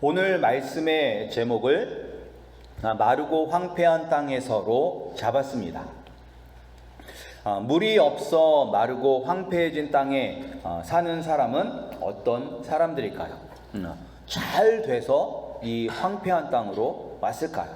오늘 말씀의 제목을 마르고 황폐한 땅에서로 잡았습니다. 물이 없어 마르고 황폐해진 땅에 사는 사람은 어떤 사람들일까요? 잘 돼서 이 황폐한 땅으로 왔을까요?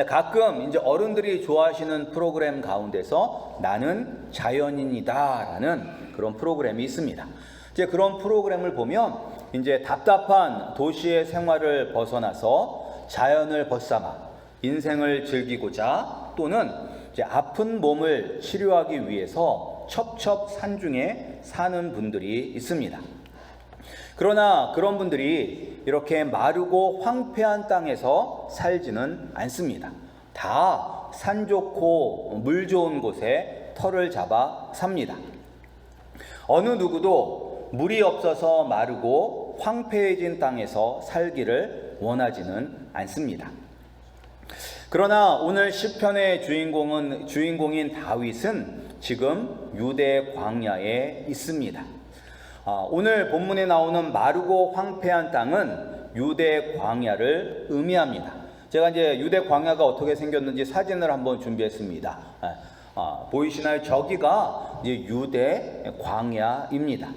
가끔 이제 어른들이 좋아하시는 프로그램 가운데서 나는 자연인이다라는 그런 프로그램이 있습니다. 이제 그런 프로그램을 보면 이제 답답한 도시의 생활을 벗어나서 자연을 벗삼아 인생을 즐기고자 또는 이제 아픈 몸을 치료하기 위해서 첩첩산중에 사는 분들이 있습니다. 그러나 그런 분들이 이렇게 마르고 황폐한 땅에서 살지는 않습니다. 다 산 좋고 물 좋은 곳에 터를 잡아 삽니다. 어느 누구도 물이 없어서 마르고 황폐해진 땅에서 살기를 원하지는 않습니다. 그러나 오늘 시편의 주인공인 다윗은 지금 유대 광야에 있습니다. 오늘 본문에 나오는 마르고 황폐한 땅은 유대 광야를 의미합니다. 제가 이제 유대 광야가 어떻게 생겼는지 사진을 한번 준비했습니다. 보이시나요? 저기가 이제 유대 광야입니다.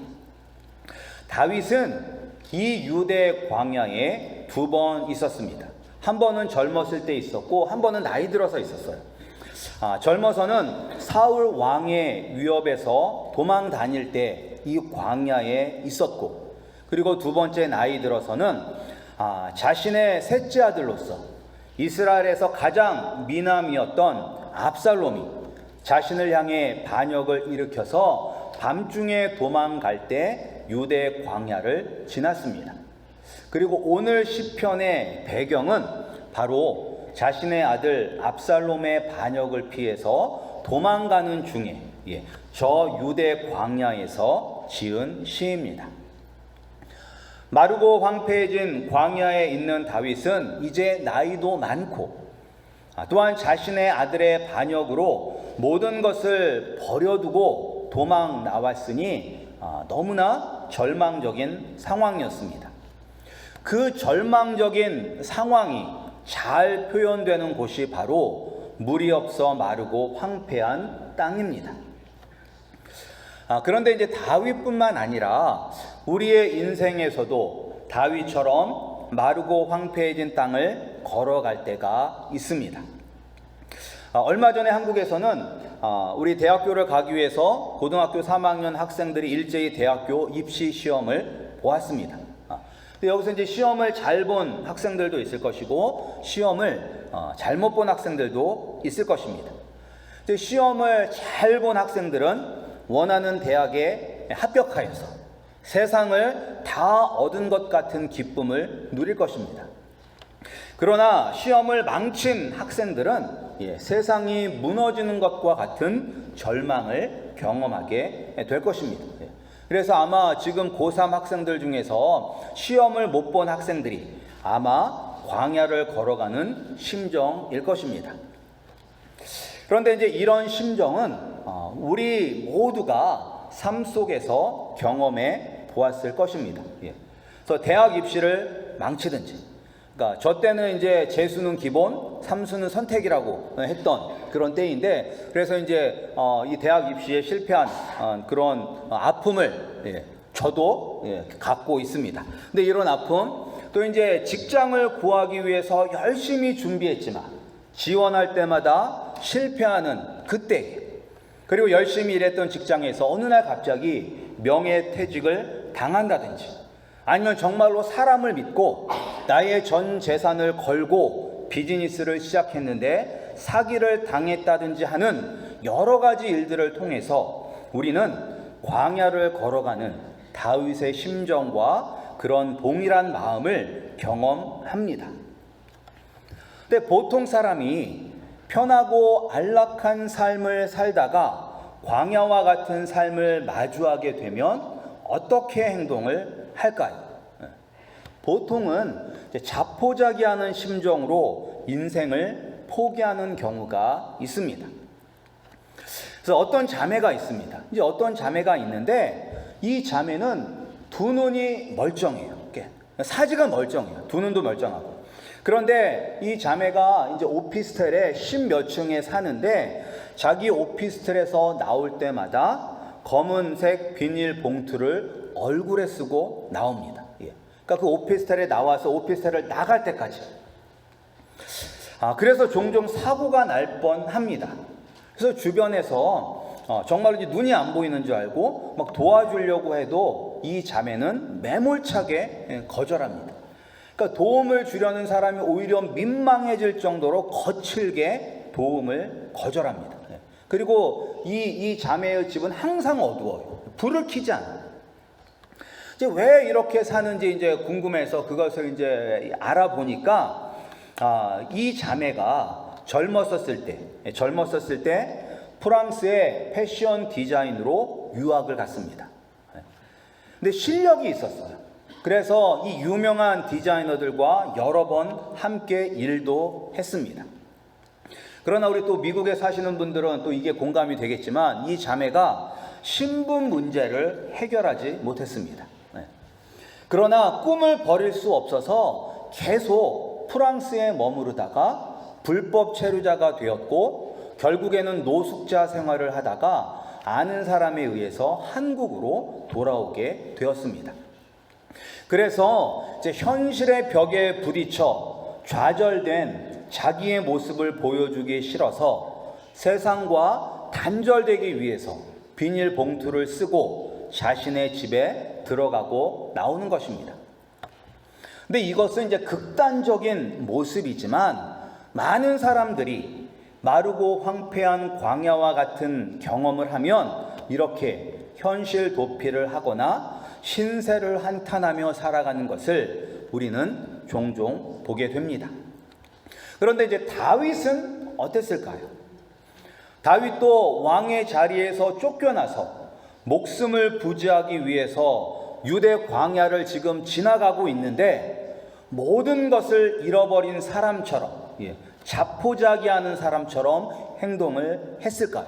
다윗은 이 유대 광야에 두 번 있었습니다. 한 번은 젊었을 때 있었고 한 번은 나이 들어서 있었어요. 젊어서는 사울 왕의 위협에서 도망 다닐 때 이 광야에 있었고, 그리고 두 번째 나이 들어서는 자신의 셋째 아들로서 이스라엘에서 가장 미남이었던 압살롬이 자신을 향해 반역을 일으켜서 밤중에 도망갈 때 유대 광야를 지났습니다. 그리고 오늘 시편의 배경은 바로 자신의 아들 압살롬의 반역을 피해서 도망가는 중에 저 유대 광야에서 지은 시입니다. 마르고 황폐해진 광야에 있는 다윗은 이제 나이도 많고 또한 자신의 아들의 반역으로 모든 것을 버려두고 도망 나왔으니 너무나 절망적인 상황이었습니다. 그 절망적인 상황이 잘 표현되는 곳이 바로 물이 없어 마르고 황폐한 땅입니다. 그런데 이제 다윗뿐만 아니라 우리의 인생에서도 다윗처럼 마르고 황폐해진 땅을 걸어갈 때가 있습니다. 얼마 전에 한국에서는 우리 대학교를 가기 위해서 고등학교 3학년 학생들이 일제히 대학교 입시 시험을 보았습니다. 근데 여기서 이제 시험을 잘 본 학생들도 있을 것이고 시험을 잘못 본 학생들도 있을 것입니다. 시험을 잘 본 학생들은 원하는 대학에 합격하여서 세상을 다 얻은 것 같은 기쁨을 누릴 것입니다. 그러나 시험을 망친 학생들은 세상이 무너지는 것과 같은 절망을 경험하게 될 것입니다. 그래서 아마 지금 고3 학생들 중에서 시험을 못 본 학생들이 아마 광야를 걸어가는 심정일 것입니다. 그런데 이제 이런 심정은 우리 모두가 삶 속에서 경험해 보았을 것입니다. 그래서 대학 입시를 망치든지, 그러니까 저 때는 이제 재수는 기본, 삼수는 선택이라고 했던 그런 때인데, 그래서 이제 이 대학 입시에 실패한 그런 아픔을 저도 갖고 있습니다. 근데 이런 아픔, 또 이제 직장을 구하기 위해서 열심히 준비했지만 지원할 때마다 실패하는 그때, 그리고 열심히 일했던 직장에서 어느 날 갑자기 명예퇴직을 당한다든지, 아니면 정말로 사람을 믿고 나의 전 재산을 걸고 비즈니스를 시작했는데 사기를 당했다든지 하는 여러 가지 일들을 통해서 우리는 광야를 걸어가는 다윗의 심정과 그런 동일한 마음을 경험합니다. 근데 보통 사람이 편하고 안락한 삶을 살다가 광야와 같은 삶을 마주하게 되면 어떻게 행동을 할까요? 보통은 자포자기하는 심정으로 인생을 포기하는 경우가 있습니다. 그래서 어떤 자매가 있습니다. 이제 어떤 자매가 있는데 이 자매는 두 눈이 멀쩡해요. 사지가 멀쩡해요. 두 눈도 멀쩡하고. 그런데 이 자매가 이제 오피스텔에 10몇 층에 사는데 자기 오피스텔에서 나올 때마다 검은색 비닐 봉투를 얼굴에 쓰고 나옵니다. 그러니까 그 오피스텔에 나와서 오피스텔을 나갈 때까지. 그래서 종종 사고가 날 뻔합니다. 그래서 주변에서 정말로 눈이 안 보이는 줄 알고 막 도와주려고 해도 이 자매는 매몰차게 거절합니다. 그러니까 도움을 주려는 사람이 오히려 민망해질 정도로 거칠게 도움을 거절합니다. 그리고 이 자매의 집은 항상 어두워요. 불을 켜지 않아요. 이제 왜 이렇게 사는지 이제 궁금해서 그것을 이제 알아보니까 이 자매가 젊었었을 때 프랑스의 패션 디자인으로 유학을 갔습니다. 근데 실력이 있었어요. 그래서 이 유명한 디자이너들과 여러 번 함께 일도 했습니다. 그러나 우리 또 미국에 사시는 분들은 또 이게 공감이 되겠지만 이 자매가 신분 문제를 해결하지 못했습니다. 그러나 꿈을 버릴 수 없어서 계속 프랑스에 머무르다가 불법 체류자가 되었고 결국에는 노숙자 생활을 하다가 아는 사람에 의해서 한국으로 돌아오게 되었습니다. 그래서 이제 현실의 벽에 부딪혀 좌절된 자기의 모습을 보여주기 싫어서 세상과 단절되기 위해서 비닐봉투를 쓰고 자신의 집에 들어가고 나오는 것입니다. 근데 이것은 이제 극단적인 모습이지만 많은 사람들이 마르고 황폐한 광야와 같은 경험을 하면 이렇게 현실 도피를 하거나 신세를 한탄하며 살아가는 것을 우리는 종종 보게 됩니다. 그런데 이제 다윗은 어땠을까요? 다윗도 왕의 자리에서 쫓겨나서 목숨을 부지하기 위해서 유대 광야를 지금 지나가고 있는데 모든 것을 잃어버린 사람처럼 자포자기하는 사람처럼 행동을 했을까요?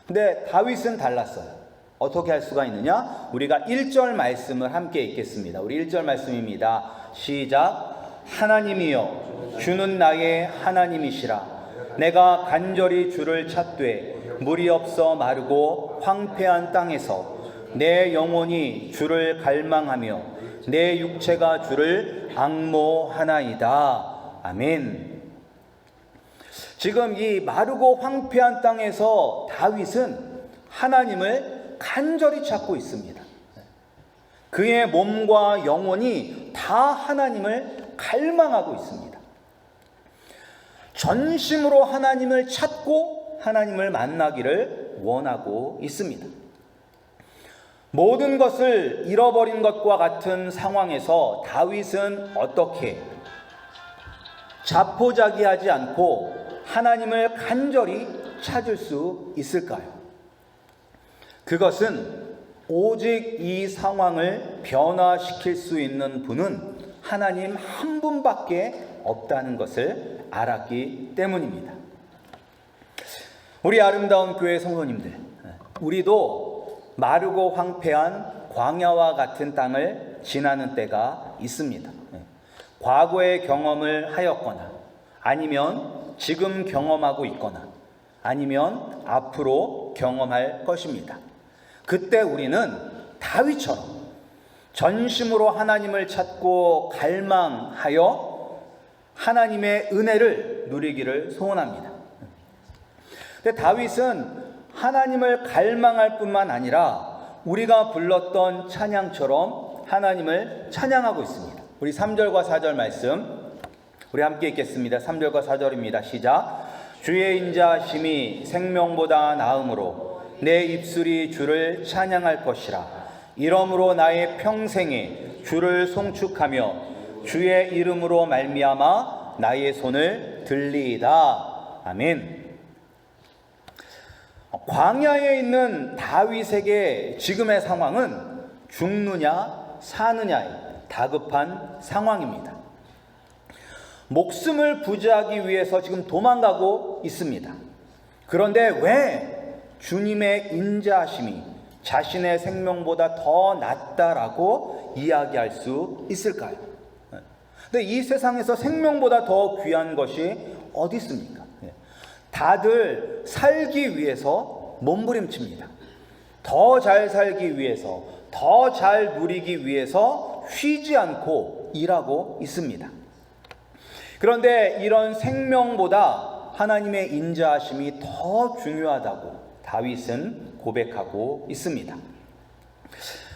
근데 다윗은 달랐어요. 어떻게 할 수가 있느냐? 우리가 1절 말씀을 함께 읽겠습니다. 우리 1절 말씀입니다. 시작. 하나님이여 주는 나의 하나님이시라. 내가 간절히 주를 찾되 물이 없어 마르고 황폐한 땅에서 내 영혼이 주를 갈망하며 내 육체가 주를 앙모하나이다. 아멘. 지금 이 마르고 황폐한 땅에서 다윗은 하나님을 간절히 찾고 있습니다. 그의 몸과 영혼이 다 하나님을 갈망하고 있습니다. 전심으로 하나님을 찾고 하나님을 만나기를 원하고 있습니다. 모든 것을 잃어버린 것과 같은 상황에서 다윗은 어떻게 자포자기하지 않고 하나님을 간절히 찾을 수 있을까요? 그것은 오직 이 상황을 변화시킬 수 있는 분은 하나님 한 분밖에 없다는 것을 알았기 때문입니다. 우리 아름다운 교회 성도님들, 우리도 마르고 황폐한 광야와 같은 땅을 지나는 때가 있습니다. 과거의 경험을 하였거나 아니면 지금 경험하고 있거나 아니면 앞으로 경험할 것입니다. 그때 우리는 다윗처럼 전심으로 하나님을 찾고 갈망하여 하나님의 은혜를 누리기를 소원합니다. 근데 다윗은 하나님을 갈망할 뿐만 아니라 우리가 불렀던 찬양처럼 하나님을 찬양하고 있습니다. 우리 3절과 4절 말씀 우리 함께 읽겠습니다. 3절과 4절입니다. 시작. 주의 인자심이 생명보다 나음으로 내 입술이 주를 찬양할 것이라. 이러므로 나의 평생에 주를 송축하며 주의 이름으로 말미암아 나의 손을 들리이다. 아멘. 광야에 있는 다윗에게 지금의 상황은 죽느냐 사느냐의 다급한 상황입니다. 목숨을 부지하기 위해서 지금 도망가고 있습니다. 그런데 왜 주님의 인자하심이 자신의 생명보다 더 낫다라고 이야기할 수 있을까요? 근데 이 세상에서 생명보다 더 귀한 것이 어디 있습니까? 다들 살기 위해서 몸부림칩니다. 더 잘 살기 위해서, 더 잘 누리기 위해서 쉬지 않고 일하고 있습니다. 그런데 이런 생명보다 하나님의 인자하심이 더 중요하다고 다윗은 고백하고 있습니다.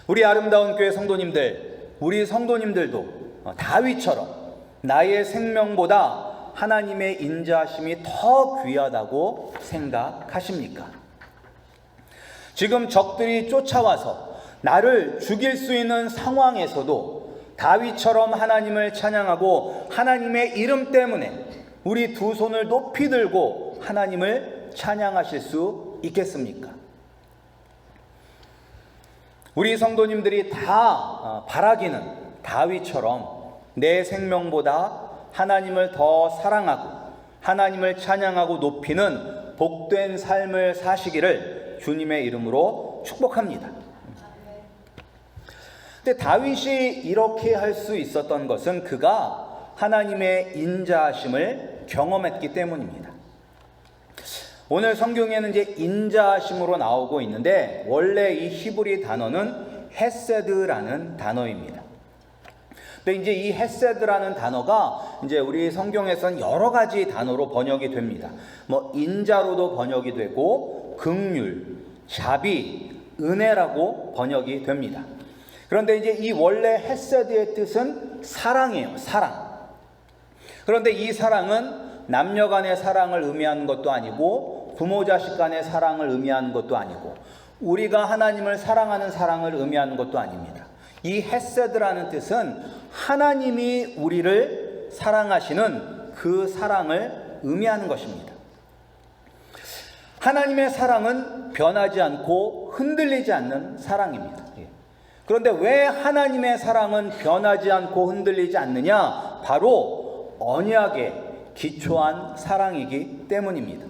우리 아름다운 교회 성도님들, 우리 성도님들도 다윗처럼 나의 생명보다 하나님의 인자하심이 더 귀하다고 생각하십니까? 지금 적들이 쫓아와서 나를 죽일 수 있는 상황에서도 다윗처럼 하나님을 찬양하고 하나님의 이름 때문에 우리 두 손을 높이 들고 하나님을 찬양하실 수 있겠습니까? 우리 성도님들이 다 바라기는 다윗처럼 내 생명보다 하나님을 더 사랑하고 하나님을 찬양하고 높이는 복된 삶을 사시기를 주님의 이름으로 축복합니다. 근데 다윗이 이렇게 할 수 있었던 것은 그가 하나님의 인자하심을 경험했기 때문입니다. 오늘 성경에는 이제 인자하심으로 나오고 있는데 원래 이 히브리 단어는 헤세드라는 단어입니다. 근데 이제 이 헤세드라는 단어가 이제 우리 성경에서는 여러 가지 단어로 번역이 됩니다. 뭐 인자로도 번역이 되고 긍휼, 자비, 은혜라고 번역이 됩니다. 그런데 이제 이 원래 헤세드의 뜻은 사랑이에요. 사랑. 그런데 이 사랑은 남녀 간의 사랑을 의미하는 것도 아니고 부모 자식 간의 사랑을 의미하는 것도 아니고 우리가 하나님을 사랑하는 사랑을 의미하는 것도 아닙니다. 이 헤세드라는 뜻은 하나님이 우리를 사랑하시는 그 사랑을 의미하는 것입니다. 하나님의 사랑은 변하지 않고 흔들리지 않는 사랑입니다. 그런데 왜 하나님의 사랑은 변하지 않고 흔들리지 않느냐? 바로 언약에 기초한 사랑이기 때문입니다.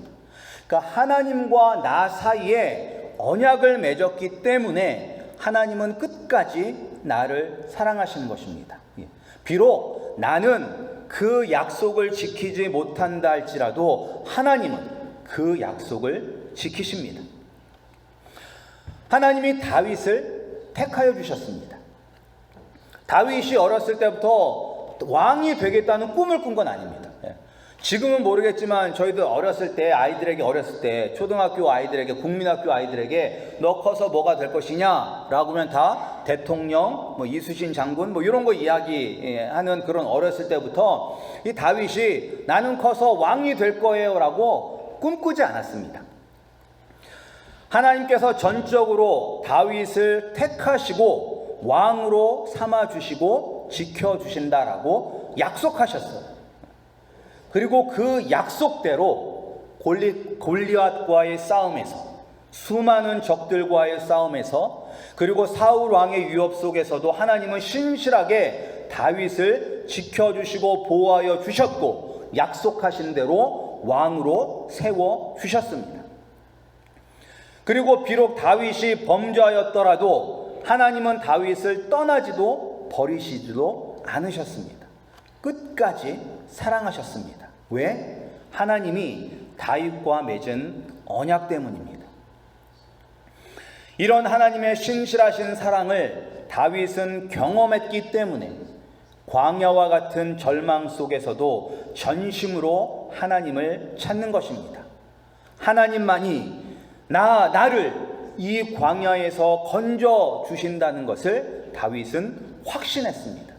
그러니까 하나님과 나 사이에 언약을 맺었기 때문에 하나님은 끝까지 나를 사랑하시는 것입니다. 비록 나는 그 약속을 지키지 못한다 할지라도 하나님은 그 약속을 지키십니다. 하나님이 다윗을 택하여 주셨습니다. 다윗이 어렸을 때부터 왕이 되겠다는 꿈을 꾼 건 아닙니다. 지금은 모르겠지만 저희들 어렸을 때 아이들에게 어렸을 때 초등학교 아이들에게 국민학교 아이들에게 너 커서 뭐가 될 것이냐 라고 하면 다 대통령 뭐 이순신 장군 뭐 이런 거 이야기하는 그런 어렸을 때부터 이 다윗이 나는 커서 왕이 될 거예요 라고 꿈꾸지 않았습니다. 하나님께서 전적으로 다윗을 택하시고 왕으로 삼아주시고 지켜주신다라고 약속하셨어요. 그리고 그 약속대로 골리앗과의 싸움에서 수많은 적들과의 싸움에서 그리고 사울 왕의 위협 속에서도 하나님은 신실하게 다윗을 지켜주시고 보호하여 주셨고 약속하신 대로 왕으로 세워주셨습니다. 그리고 비록 다윗이 범죄하였더라도 하나님은 다윗을 떠나지도 버리시지도 않으셨습니다. 끝까지 사랑하셨습니다. 왜? 하나님이 다윗과 맺은 언약 때문입니다. 이런 하나님의 신실하신 사랑을 다윗은 경험했기 때문에 광야와 같은 절망 속에서도 전심으로 하나님을 찾는 것입니다. 하나님만이 나를 이 광야에서 건져 주신다는 것을 다윗은 확신했습니다.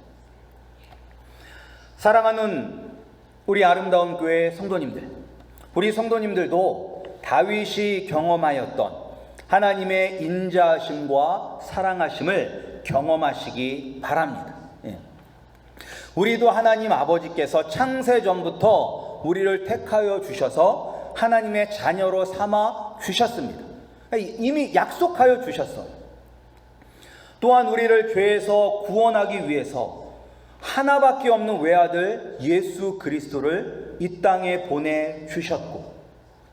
사랑하는 우리 아름다운 교회 성도님들, 우리 성도님들도 다윗이 경험하였던 하나님의 인자하심과 사랑하심을 경험하시기 바랍니다. 우리도 하나님 아버지께서 창세전부터 우리를 택하여 주셔서 하나님의 자녀로 삼아 주셨습니다. 이미 약속하여 주셨어요. 또한 우리를 죄에서 구원하기 위해서 하나밖에 없는 외아들 예수 그리스도를 이 땅에 보내주셨고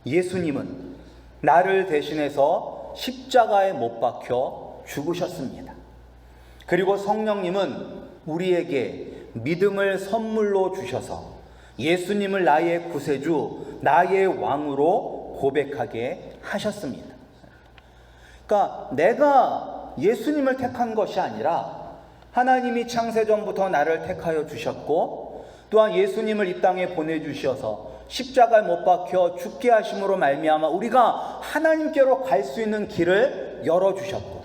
예수님은 나를 대신해서 십자가에 못 박혀 죽으셨습니다. 그리고 성령님은 우리에게 믿음을 선물로 주셔서 예수님을 나의 구세주, 나의 왕으로 고백하게 하셨습니다. 그러니까 내가 예수님을 택한 것이 아니라 하나님이 창세전부터 나를 택하여 주셨고, 또한 예수님을 이 땅에 보내주셔서 십자가에 못 박혀 죽게 하심으로 말미암아 우리가 하나님께로 갈 수 있는 길을 열어주셨고,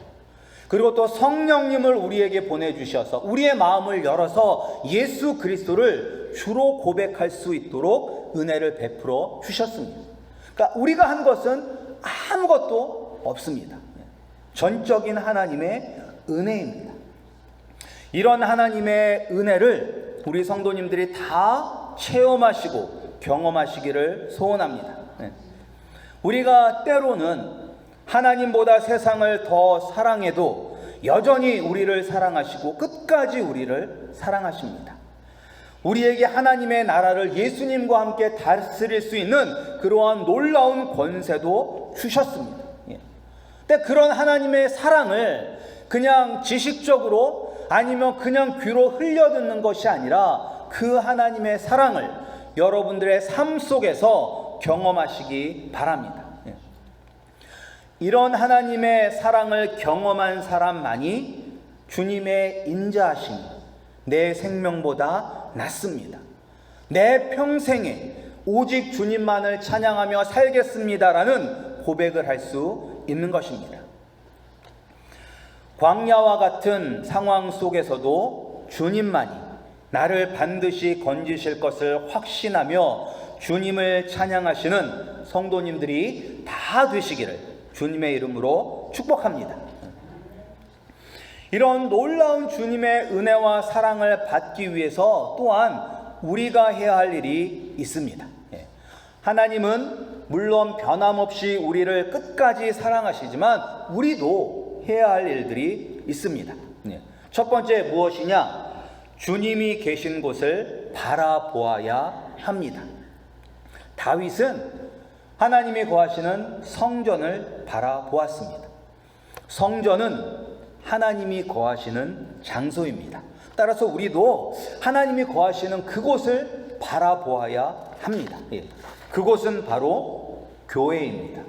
그리고 또 성령님을 우리에게 보내주셔서 우리의 마음을 열어서 예수 그리스도를 주로 고백할 수 있도록 은혜를 베풀어 주셨습니다. 그러니까 우리가 한 것은 아무것도 없습니다. 전적인 하나님의 은혜입니다. 이런 하나님의 은혜를 우리 성도님들이 다 체험하시고 경험하시기를 소원합니다. 우리가 때로는 하나님보다 세상을 더 사랑해도 여전히 우리를 사랑하시고 끝까지 우리를 사랑하십니다. 우리에게 하나님의 나라를 예수님과 함께 다스릴 수 있는 그러한 놀라운 권세도 주셨습니다. 근데 그런 하나님의 사랑을 그냥 지식적으로 아니면 그냥 귀로 흘려듣는 것이 아니라 그 하나님의 사랑을 여러분들의 삶 속에서 경험하시기 바랍니다. 이런 하나님의 사랑을 경험한 사람만이 주님의 인자하심이 내 생명보다 낫습니다. 내 평생에 오직 주님만을 찬양하며 살겠습니다라는 고백을 할 수 있는 것입니다. 광야와 같은 상황 속에서도 주님만이 나를 반드시 건지실 것을 확신하며 주님을 찬양하시는 성도님들이 다 되시기를 주님의 이름으로 축복합니다. 이런 놀라운 주님의 은혜와 사랑을 받기 위해서 또한 우리가 해야 할 일이 있습니다. 하나님은 물론 변함없이 우리를 끝까지 사랑하시지만 우리도 해야 할 일들이 있습니다. 첫 번째 무엇이냐? 주님이 계신 곳을 바라보아야 합니다. 다윗은 하나님이 거하시는 성전을 바라보았습니다. 성전은 하나님이 거하시는 장소입니다. 따라서 우리도 하나님이 거하시는 그곳을 바라보아야 합니다. 그곳은 바로 교회입니다.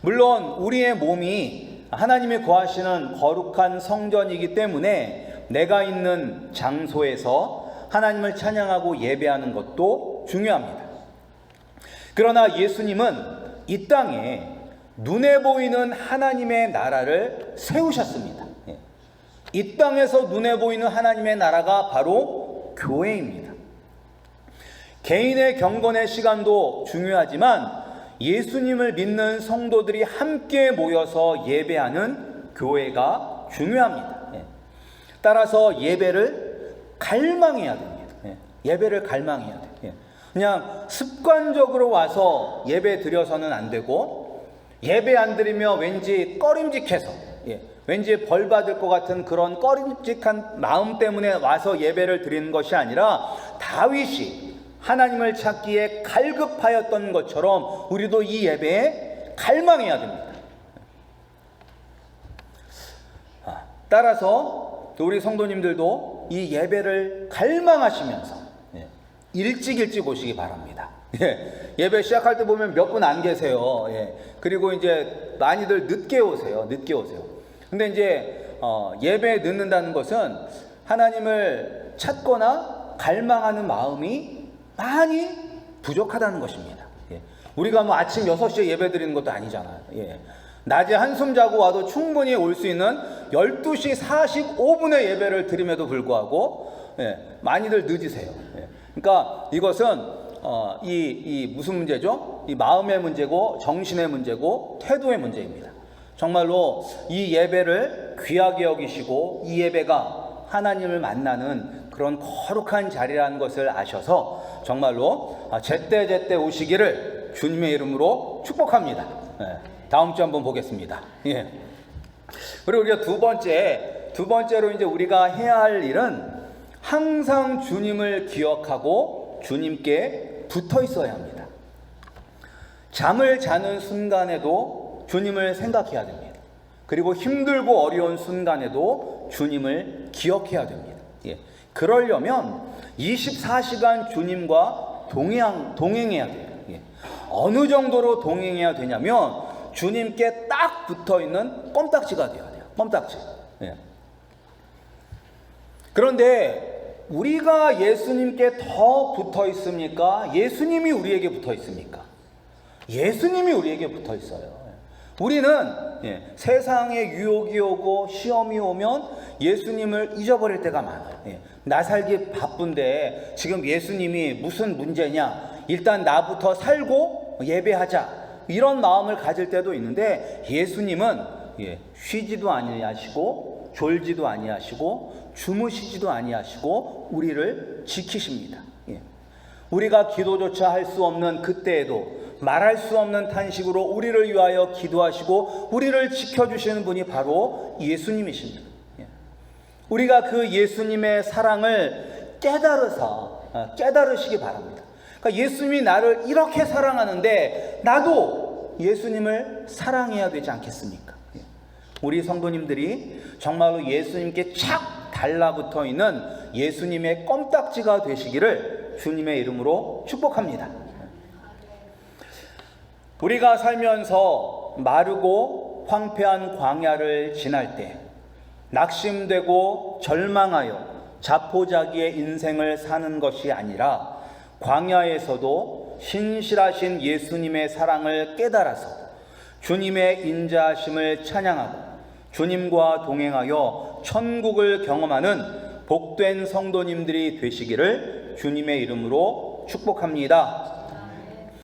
물론 우리의 몸이 하나님이 거하시는 거룩한 성전이기 때문에 내가 있는 장소에서 하나님을 찬양하고 예배하는 것도 중요합니다. 그러나 예수님은 이 땅에 눈에 보이는 하나님의 나라를 세우셨습니다. 이 땅에서 눈에 보이는 하나님의 나라가 바로 교회입니다. 개인의 경건의 시간도 중요하지만 예수님을 믿는 성도들이 함께 모여서 예배하는 교회가 중요합니다. 따라서 예배를 갈망해야 됩니다. 예배를 갈망해야 돼요. 그냥 습관적으로 와서 예배 드려서는 안 되고, 예배 안 드리며 왠지 꺼림직해서, 왠지 벌 받을 것 같은 그런 꺼림직한 마음 때문에 와서 예배를 드리는 것이 아니라 다윗이 하나님을 찾기에 갈급하였던 것처럼 우리도 이 예배에 갈망해야 됩니다. 따라서 우리 성도님들도 이 예배를 갈망하시면서 일찍 오시기 바랍니다. 예배 시작할 때 보면 몇 분 안 계세요. 그리고 이제 많이들 늦게 오세요. 근데 이제 예배에 늦는다는 것은 하나님을 찾거나 갈망하는 마음이 많이 부족하다는 것입니다. 우리가 뭐 아침 6시에 예배 드리는 것도 아니잖아요. 낮에 한숨 자고 와도 충분히 올 수 있는 12시 45분의 예배를 드림에도 불구하고 많이들 늦으세요. 그러니까 이것은 무슨 문제죠? 이 마음의 문제고 정신의 문제고 태도의 문제입니다. 정말로 이 예배를 귀하게 여기시고 이 예배가 하나님을 만나는 그런 거룩한 자리라는 것을 아셔서 정말로 제때 오시기를 주님의 이름으로 축복합니다. 다음 주 한번 보겠습니다. 그리고 우리가 두 번째로 이제 우리가 해야 할 일은 항상 주님을 기억하고 주님께 붙어 있어야 합니다. 잠을 자는 순간에도 주님을 생각해야 됩니다. 그리고 힘들고 어려운 순간에도 주님을 기억해야 됩니다. 그러려면 24시간 주님과 동행해야 돼요. 어느 정도로 동행해야 되냐면 주님께 딱 붙어있는 껌딱지가 되어야 돼요. 껌딱지. 그런데 우리가 예수님께 더 붙어 있습니까? 예수님이 우리에게 붙어 있습니까? 예수님이 우리에게 붙어 있어요. 우리는 세상에 유혹이 오고 시험이 오면 예수님을 잊어버릴 때가 많아요. 나 살기 바쁜데 지금 예수님이 무슨 문제냐? 일단 나부터 살고 예배하자. 이런 마음을 가질 때도 있는데 예수님은 쉬지도 아니하시고 졸지도 아니하시고 주무시지도 아니하시고 우리를 지키십니다. 우리가 기도조차 할 수 없는 그때에도 말할 수 없는 탄식으로 우리를 위하여 기도하시고 우리를 지켜주시는 분이 바로 예수님이십니다. 우리가 그 예수님의 사랑을 깨달으시기 바랍니다. 그러니까 예수님이 나를 이렇게 사랑하는데 나도 예수님을 사랑해야 되지 않겠습니까? 우리 성도님들이 정말로 예수님께 착 달라붙어 있는 예수님의 껌딱지가 되시기를 주님의 이름으로 축복합니다. 우리가 살면서 마르고 황폐한 광야를 지날 때 낙심되고 절망하여 자포자기의 인생을 사는 것이 아니라 광야에서도 신실하신 예수님의 사랑을 깨달아서 주님의 인자하심을 찬양하고 주님과 동행하여 천국을 경험하는 복된 성도님들이 되시기를 주님의 이름으로 축복합니다.